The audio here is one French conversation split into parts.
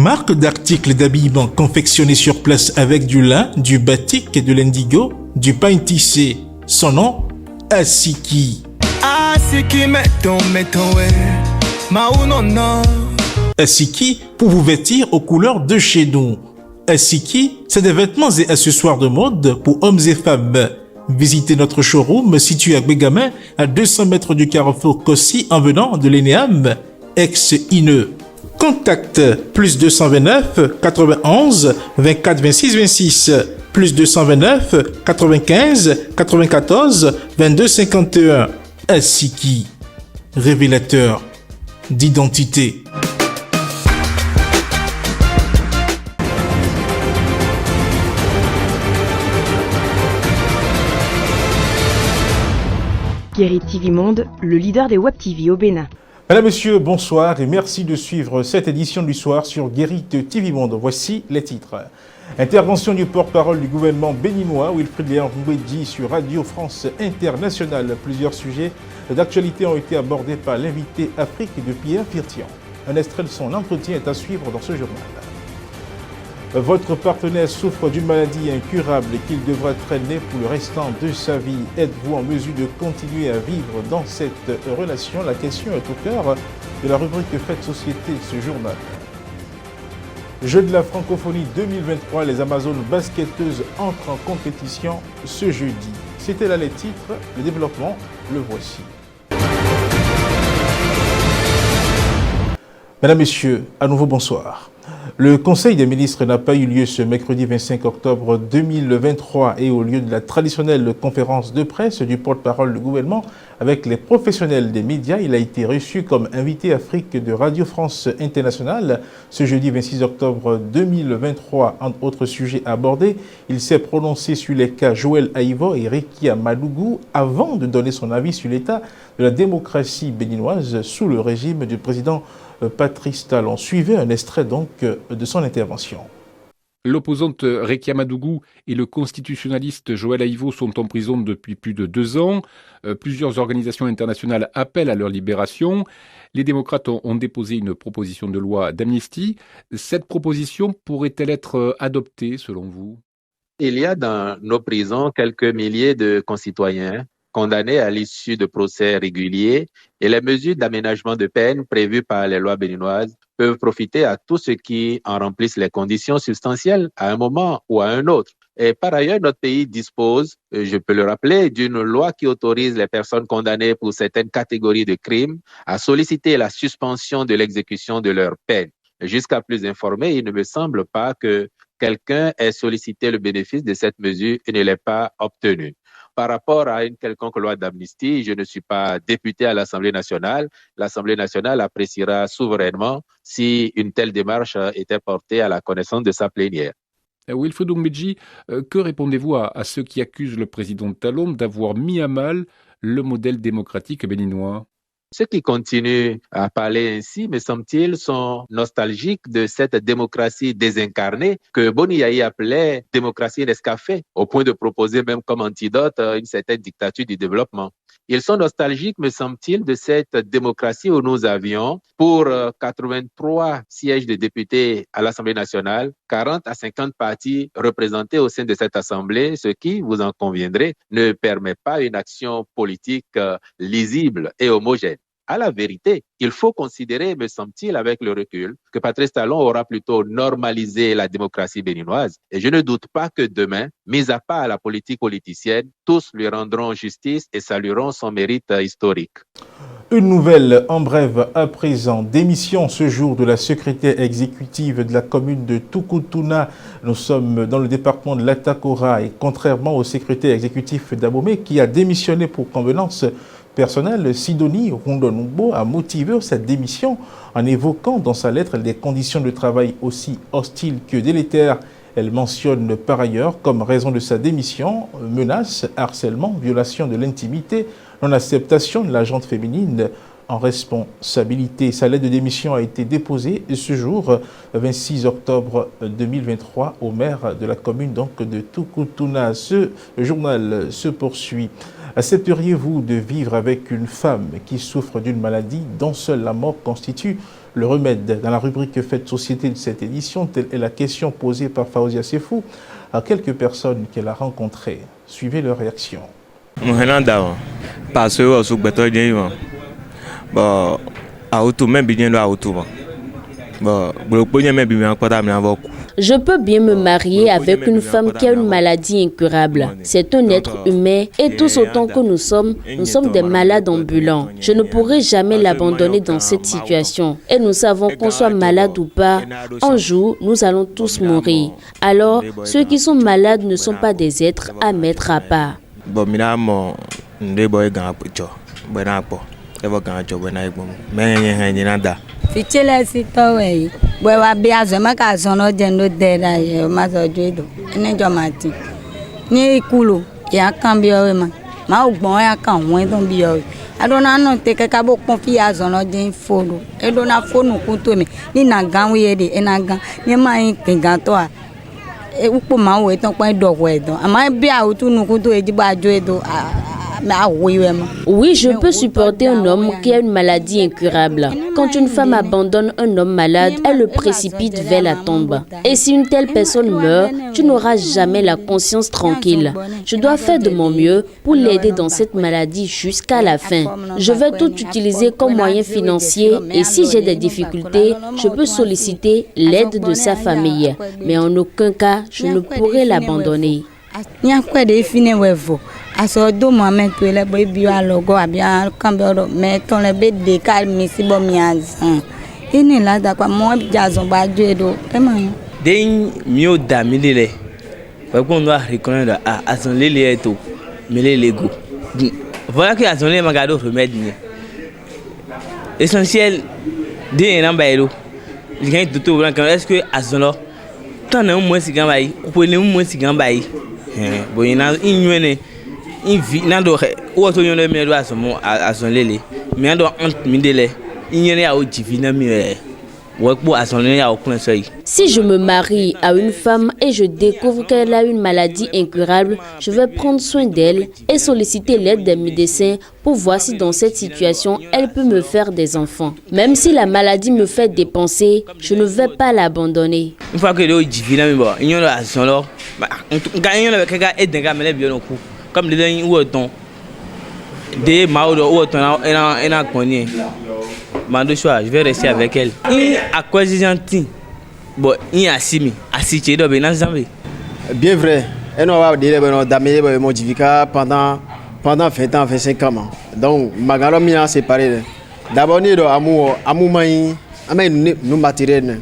marque d'articles d'habillement confectionnés sur place avec du lin, du batik et de l'indigo, du pain tissé. Son nom, Asiki. Asiki pour vous vêtir aux couleurs de chez nous. Asiki, c'est des vêtements et accessoires de mode pour hommes et femmes. Visitez notre showroom situé à Bégamin, à 200 mètres du carrefour Kossi en venant de l'ENEAM, ex-INE. Contact plus 229 91 24 26 26 plus 229 95 94 22 51. Asiki, révélateur d'identité. Guéry TV Monde, le leader des Web TV au Bénin. Mesdames, Messieurs, bonsoir et merci de suivre cette édition du soir sur Guéry TV Monde. Voici les titres. Intervention du porte-parole du gouvernement béninois, Wilfried Léon Mbedji, sur Radio France Internationale. Plusieurs sujets d'actualité ont été abordés par l'invité Afrique de Pierre Firtian. Un extrait de son entretien est à suivre dans ce journal. Votre partenaire souffre d'une maladie incurable et qu'il devra traîner pour le restant de sa vie. Êtes-vous en mesure de continuer à vivre dans cette relation? La question est au cœur de la rubrique Fête Société de ce journal. Jeux de la francophonie 2023, les Amazones basketteuses entrent en compétition ce jeudi. C'était là les titres, le développement, le voici. Mesdames, Messieurs, à nouveau bonsoir. Le Conseil des ministres n'a pas eu lieu ce mercredi 25 octobre 2023 et au lieu de la traditionnelle conférence de presse du porte-parole du gouvernement avec les professionnels des médias, il a été reçu comme invité Afrique de Radio France Internationale. Ce jeudi 26 octobre 2023, entre autres sujets abordés, il s'est prononcé sur les cas Joël Aïvo et Rekia Madougou avant de donner son avis sur l'état de la démocratie béninoise sous le régime du président Patrice Talon. Suivez un extrait donc de son intervention. L'opposante Rekia Madougou et le constitutionnaliste Joël Aïvo sont en prison depuis plus de 2 ans. Plusieurs organisations internationales appellent à leur libération. Les démocrates ont déposé une proposition de loi d'amnistie. Cette proposition pourrait-elle être adoptée selon vous? Il y a dans nos prisons quelques milliers de concitoyens condamnés à l'issue de procès réguliers et les mesures d'aménagement de peine prévues par les lois béninoises peuvent profiter à tous ceux qui en remplissent les conditions substantielles à un moment ou à un autre. Et par ailleurs, notre pays dispose, je peux le rappeler, d'une loi qui autorise les personnes condamnées pour certaines catégories de crimes à solliciter la suspension de l'exécution de leur peine. Jusqu'à plus informé, il ne me semble pas que quelqu'un ait sollicité le bénéfice de cette mesure et ne l'ait pas obtenu. Par rapport à une quelconque loi d'amnistie, je ne suis pas député à l'Assemblée nationale. L'Assemblée nationale appréciera souverainement si une telle démarche était portée à la connaissance de sa plénière. Wilfried Mbedji, que répondez-vous à ceux qui accusent le président Talon d'avoir mis à mal le modèle démocratique béninois? Ceux qui continuent à parler ainsi, me semble-t-il, sont nostalgiques de cette démocratie désincarnée que Boni Yayi appelait démocratie Nescafé, au point de proposer même comme antidote une certaine dictature du développement. Ils sont nostalgiques, me semble-t-il, de cette démocratie où nous avions, pour 83 sièges de députés à l'Assemblée nationale, 40 à 50 partis représentés au sein de cette Assemblée, ce qui, vous en conviendrez, ne permet pas une action politique lisible et homogène. À la vérité, il faut considérer, me semble-t-il, avec le recul, que Patrice Talon aura plutôt normalisé la démocratie béninoise. Et je ne doute pas que demain, mis à part la politique politicienne, tous lui rendront justice et salueront son mérite historique. Une nouvelle en bref à présent. Démission ce jour de la secrétaire exécutive de la commune de Tukutuna. Nous sommes dans le département de l'Atakora et contrairement au secrétaire exécutif d'Abomey qui a démissionné pour convenance personnelle, Sidonie Rondonoubo a motivé cette démission en évoquant dans sa lettre des conditions de travail aussi hostiles que délétères. Elle mentionne par ailleurs comme raison de sa démission menaces, harcèlement, violation de l'intimité, non-acceptation de la gente féminine en responsabilité. Sa lettre de démission a été déposée ce jour, 26 octobre 2023, au maire de la commune donc, de Tukutuna. Ce journal se poursuit. Accepteriez-vous de vivre avec une femme qui souffre d'une maladie dont seule la mort constitue Le remède dans la rubrique Fête Société de cette édition, telle est la question posée par Faouzia Sefou à quelques personnes qu'elle a rencontrées. Suivez leur réaction. Je peux bien me marier avec une femme qui a une maladie incurable. C'est un être humain et tous autant que nous sommes des malades ambulants. Je ne pourrai jamais l'abandonner dans cette situation. Et nous savons qu'on soit malade ou pas, un jour, nous allons tous mourir. Alors, ceux qui sont malades ne sont pas des êtres à mettre à part. Fichele si towe we wa bia zo ma ka zo no je no de da ye ma zo jodo ni jo mati ni ikulu ya kan bi o ma ogbon ya kan won don bi o adona no te ke ka bo pon fi ya zo no je fonu e do na fonu ku to mi ni na gan we de e na gan ni ma yin kin gan to a e upo ma we ton pon do we don ama bi a otu nu ku to e ji ba jodo Oui, je peux supporter un homme qui a une maladie incurable. Quand une femme abandonne un homme malade, elle le précipite vers la tombe. Et si une telle personne meurt, tu n'auras jamais la conscience tranquille. Je dois faire de mon mieux pour l'aider dans cette maladie jusqu'à la fin. Je vais tout utiliser comme moyen financier et si j'ai des difficultés, je peux solliciter l'aide de sa famille. Mais en aucun cas, je ne pourrai l'abandonner. Aso do moment to le boy bi alogo abia kan be ro me ton le be de kal mi si bo mi azan ini la da kwa mo jazon ba jedo e ma den mi o da mi le pe ko ndo reconnaître azon le to mi le go voilà que azon le magado remède ni essentiel de na ba ero gain tout blanc est-ce que azon lo tan na mo si gan ba yi o le mo si gan ba yi bo ina inwene si je me marie à une femme et je découvre qu'elle a une maladie incurable, je vais prendre soin d'elle et solliciter l'aide des médecins pour voir si dans cette situation, elle peut me faire des enfants. Même si la maladie me fait dépenser, je ne vais pas l'abandonner. Une fois que comme les gens ou autant des maodo ou autant en connu mando choix je vais rester avec elle à quoi gentil bon il assimi assité do ben ensemble bien vrai et on va dire ben damé modifica pendant 20 ans 25 ans donc magalo mi a séparé d'abord ni do amour mai amé nous matériel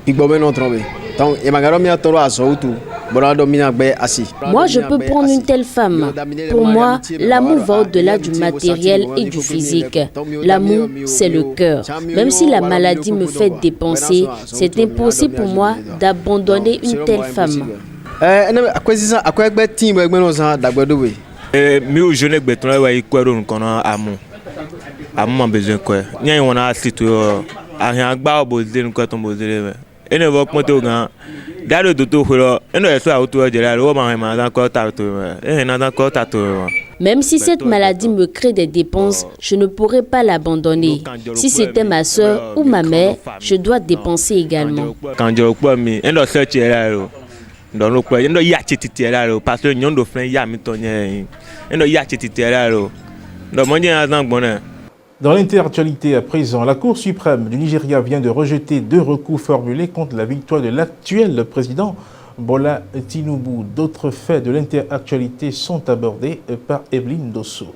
puis bon non tromper donc et magalo mi a toro à tout. Moi, je peux prendre une telle femme. Pour moi, l'amour va au-delà du matériel et du physique. L'amour, c'est le cœur. Même si la maladie me fait dépenser, c'est impossible pour moi d'abandonner une telle femme. Même si cette maladie me crée des dépenses, je ne pourrai pas l'abandonner. Si c'était ma soeur ou ma mère, je dois dépenser également. Dans l'interactualité à présent, la Cour suprême du Nigeria vient de rejeter 2 recours formulés contre la victoire de l'actuel président Bola Tinubu. D'autres faits de l'interactualité sont abordés par Evelyne Dosso.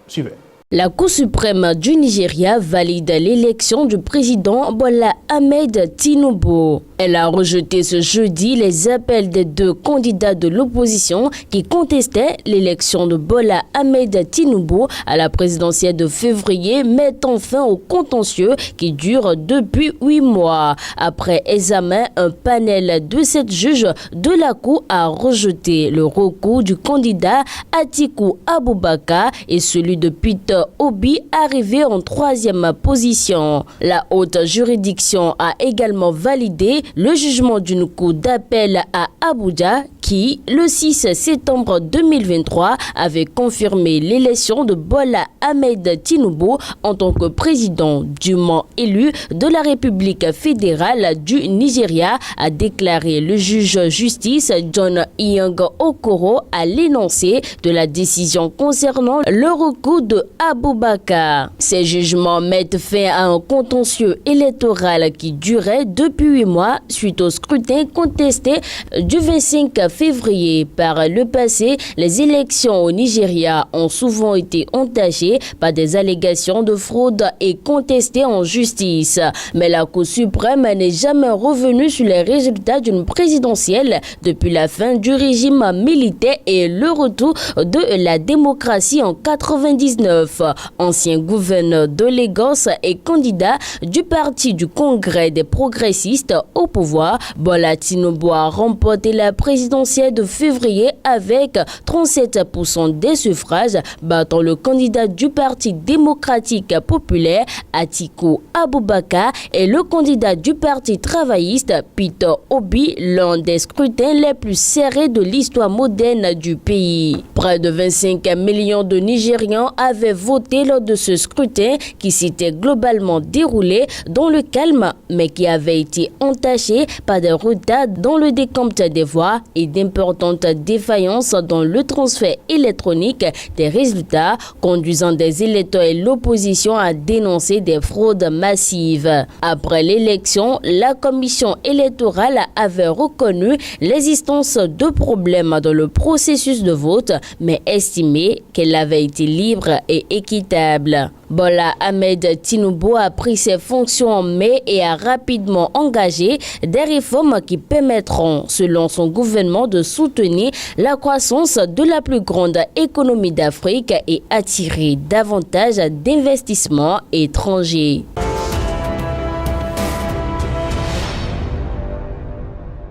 Suivez. La Cour suprême du Nigeria valide l'élection du président Bola Ahmed Tinubu. Elle a rejeté ce jeudi les appels des 2 candidats de l'opposition qui contestaient l'élection de Bola Ahmed Tinubu à la présidentielle de février, mettant fin au contentieux qui dure depuis 8 mois. Après examen, un panel de 7 juges de la Cour a rejeté le recours du candidat Atiku Abubakar et celui de Peter Obi arrivé en 3e position. La haute juridiction a également validé le jugement d'une cour d'appel à Abuja qui, le 6 septembre 2023, avait confirmé l'élection de Bola Ahmed Tinubu en tant que président dûment élu de la République fédérale du Nigeria, a déclaré le juge justice John Iyang Okoro à l'énoncé de la décision concernant le recours de Abubakar. Ces jugements mettent fin à un contentieux électoral qui durait depuis 8 mois suite au scrutin contesté du 25 février. Par le passé, les élections au Nigeria ont souvent été entachées par des allégations de fraude et contestées en justice. Mais la Cour suprême n'est jamais revenue sur les résultats d'une présidentielle depuis la fin du régime militaire et le retour de la démocratie en 1999. Ancien gouverneur de Lagos et candidat du parti du Congrès des progressistes au pouvoir, Bola Tinubu a remporté la présidentielle de février avec 37% des suffrages, battant le candidat du Parti démocratique populaire Atiku Abubakar et le candidat du Parti travailliste Peter Obi, l'un des scrutins les plus serrés de l'histoire moderne du pays. Près de 25 millions de Nigérians avaient voté lors de ce scrutin qui s'était globalement déroulé dans le calme mais qui avait été entaché par des retards dans le décompte des voix et d'importantes défaillances dans le transfert électronique des résultats, conduisant des électeurs et l'opposition à dénoncer des fraudes massives. Après l'élection, la commission électorale avait reconnu l'existence de problèmes dans le processus de vote, mais estimé qu'elle avait été libre et équitable. Bola Ahmed Tinubu a pris ses fonctions en mai et a rapidement engagé des réformes qui permettront, selon son gouvernement, de soutenir la croissance de la plus grande économie d'Afrique et attirer davantage d'investissements étrangers.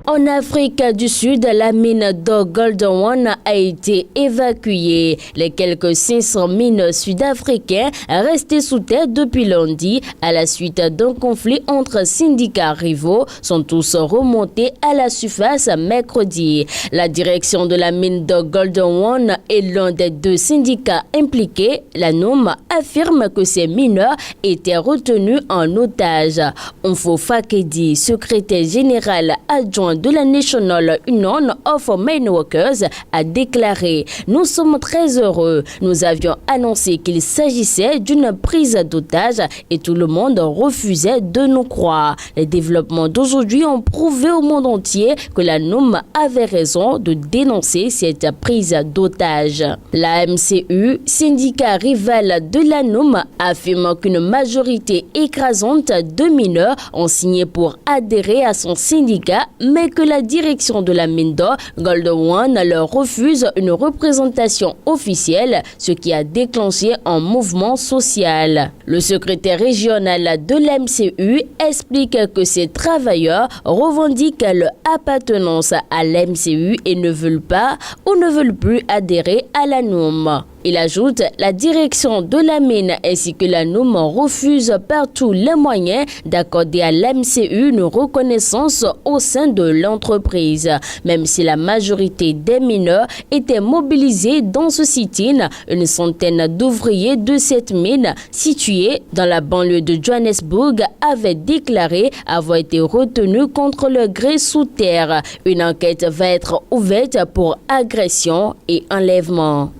En Afrique du Sud, la mine de Golden One a été évacuée. Les quelques 500 mines sud-africaines restées sous terre depuis lundi à la suite d'un conflit entre syndicats rivaux sont tous remontés à la surface mercredi. La direction de la mine de Golden One et l'un des 2 syndicats impliqués, la NUM, affirme que ces mineurs étaient retenus en otage. Onfo Fakedi, secrétaire général adjoint de la National Union of Mine Workers, a déclaré « Nous sommes très heureux. Nous avions annoncé qu'il s'agissait d'une prise d'otage et tout le monde refusait de nous croire. Les développements d'aujourd'hui ont prouvé au monde entier que la NUM avait raison de dénoncer cette prise d'otage. » La MCU, syndicat rival de la NUM, affirme qu'une majorité écrasante de mineurs ont signé pour adhérer à son syndicat, mais que la direction de la mine d'or Golden One leur refuse une représentation officielle, ce qui a déclenché un mouvement social. Le secrétaire régional de l'MCU explique que ces travailleurs revendiquent leur appartenance à l'MCU et ne veulent pas ou ne veulent plus adhérer à la NUM. Il ajoute, la direction de la mine ainsi que la NUM refusent par tous les moyens d'accorder à l'MCU une reconnaissance au sein de l'entreprise. Même si la majorité des mineurs étaient mobilisés dans ce sit-in, une centaine d'ouvriers de cette mine située dans la banlieue de Johannesburg avaient déclaré avoir été retenus contre leur gré sous terre. Une enquête va être ouverte pour agression et enlèvement.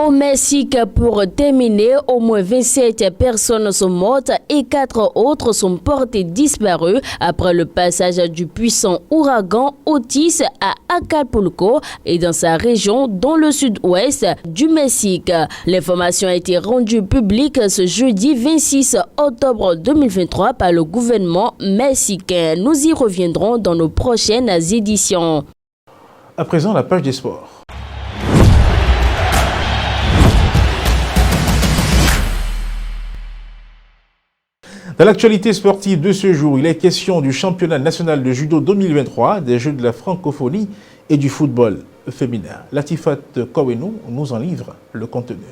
Au Mexique, pour terminer, au moins 27 personnes sont mortes et 4 autres sont portées disparues après le passage du puissant ouragan Otis à Acapulco et dans sa région dans le sud-ouest du Mexique. L'information a été rendue publique ce jeudi 26 octobre 2023 par le gouvernement mexicain. Nous y reviendrons dans nos prochaines éditions. À présent, la page des sports. Dans l'actualité sportive de ce jour, il est question du championnat national de judo 2023, des Jeux de la francophonie et du football. féminin. Latifat Kowenou nous en livre le contenu.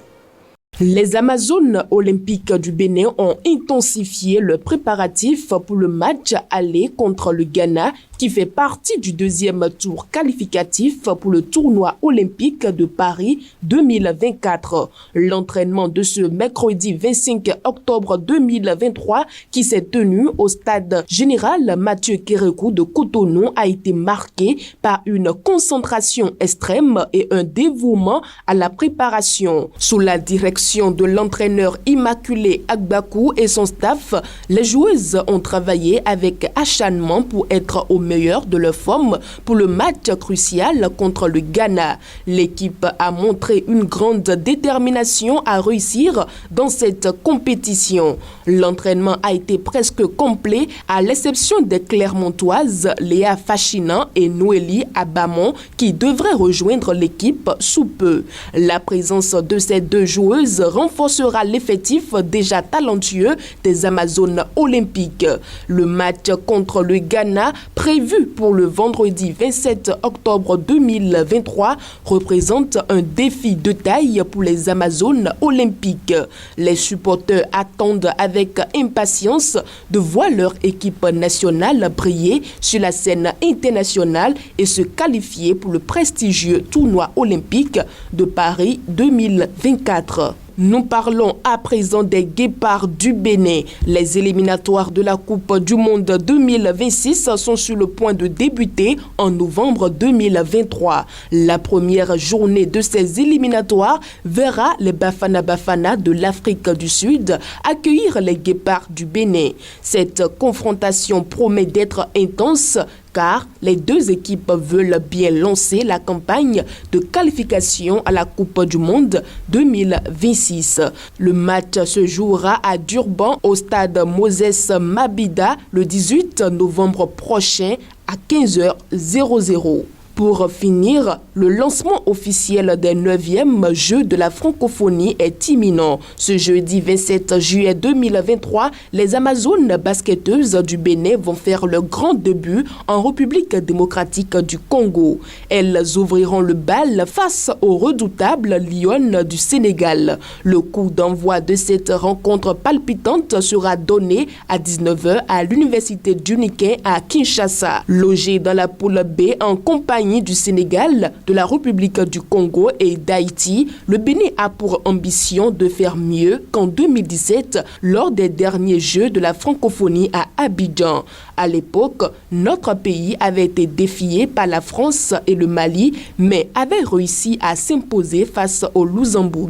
Les Amazones olympiques du Bénin ont intensifié le préparatif pour le match aller contre le Ghana qui fait partie du deuxième tour qualificatif pour le tournoi olympique de Paris 2024. L'entraînement de ce mercredi 25 octobre 2023 qui s'est tenu au stade général Mathieu Kérékou de Cotonou a été marqué par une concentration extrême et un dévouement à la préparation. Sous la direction de l'entraîneur Immaculé Agbakou et son staff, les joueuses ont travaillé avec acharnement pour être au meilleur de leur forme pour le match crucial contre le Ghana. L'équipe a montré une grande détermination à réussir dans cette compétition. L'entraînement a été presque complet à l'exception des Clermontoises Léa Fachinan et Noélie Abamon qui devraient rejoindre l'équipe sous peu. La présence de ces deux joueuses renforcera l'effectif déjà talentueux des Amazones olympiques. Le match contre le Ghana, prévu pour le vendredi 27 octobre 2023, représente un défi de taille pour les Amazones olympiques. Les supporters attendent avec impatience de voir leur équipe nationale briller sur la scène internationale et se qualifier pour le prestigieux tournoi olympique de Paris 2024. Nous parlons à présent des Guépards du Bénin. Les éliminatoires de la Coupe du Monde 2026 sont sur le point de débuter en novembre 2023. La première journée de ces éliminatoires verra les Bafana Bafana de l'Afrique du Sud accueillir les Guépards du Bénin. Cette confrontation promet d'être intense car les deux équipes veulent bien lancer la campagne de qualification à la Coupe du Monde 2026. Le match se jouera à Durban au stade Moses Mabida le 18 novembre prochain à 15h00. Pour finir, le lancement officiel des 9e Jeux de la francophonie est imminent. Ce jeudi 27 juillet 2023, les Amazones basketteuses du Bénin vont faire leur grand début en République démocratique du Congo. Elles ouvriront le bal face aux redoutables Lions du Sénégal. Le coup d'envoi de cette rencontre palpitante sera donné à 19h à l'Université d'Uniquin à Kinshasa. Logé dans la poule B en compagnie du Sénégal, de la République du Congo et d'Haïti, le Bénin a pour ambition de faire mieux qu'en 2017 lors des derniers Jeux de la francophonie à Abidjan. À l'époque, notre pays avait été défié par la France et le Mali, mais avait réussi à s'imposer face au Luxembourg.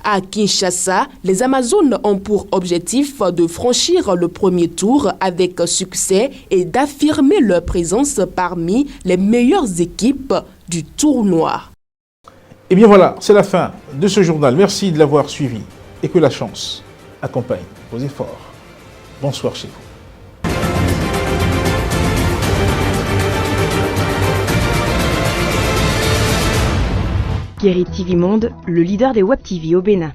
À Kinshasa, les Amazones ont pour objectif de franchir le premier tour avec succès et d'affirmer leur présence parmi les meilleures équipes du tournoi. Et bien voilà, c'est la fin de ce journal. Merci de l'avoir suivi et que la chance accompagne vos efforts. Bonsoir chez vous. Guéri TV Monde, le leader des Web TV au Bénin.